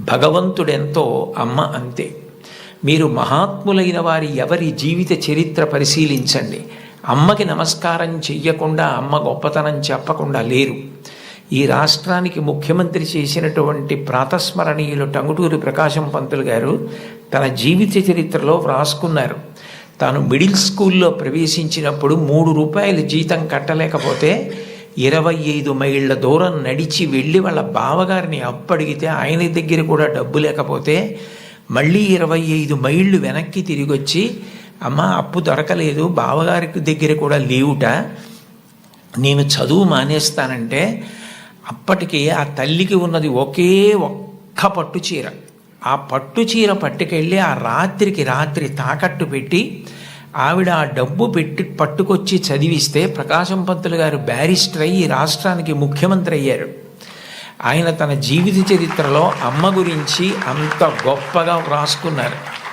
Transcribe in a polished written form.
భగవంతుడెంతో అమ్మ అంతే. మీరు మహాత్ములైన వారి ఎవరి జీవిత చరిత్ర పరిశీలించండి. అమ్మకి నమస్కారం చెయ్యకుండా, అమ్మ గొప్పతనం చెప్పకుండా లేరు. ఈ రాష్ట్రానికి ముఖ్యమంత్రి చేసినటువంటి ప్రాతస్మరణీయులు టంగుటూరి ప్రకాశం పంతులు గారు తన జీవిత చరిత్రలో వ్రాసుకున్నారు. తాను మిడిల్ స్కూల్లో ప్రవేశించినప్పుడు 3 రూపాయలు జీతం కట్టలేకపోతే 25 మైళ్ళ దూరం నడిచి వెళ్ళి వాళ్ళ బావగారిని అప్పడిగితే ఆయన దగ్గర కూడా డబ్బు లేకపోతే మళ్ళీ 25 మైళ్ళు వెనక్కి తిరిగి వచ్చి, అమ్మ అప్పు దొరకలేదు, బావగారికి దగ్గర కూడా లేవుట, నేను చదువు మానేస్తానంటే అప్పటికి ఆ తల్లికి ఉన్నది ఒకే ఒక్క పట్టు చీర. ఆ పట్టు చీర పట్టుకెళ్ళి ఆ రాత్రి తాకట్టు పెట్టి ఆవిడ ఆ డబ్బు పట్టుకొచ్చి చదివిస్తే ప్రకాశం పంతులు గారు బ్యారిస్టర్ అయ్యి రాష్ట్రానికి ముఖ్యమంత్రి అయ్యారు. ఆయన తన జీవిత చరిత్రలో అమ్మ గురించి అంత గొప్పగా వ్రాసుకున్నారు.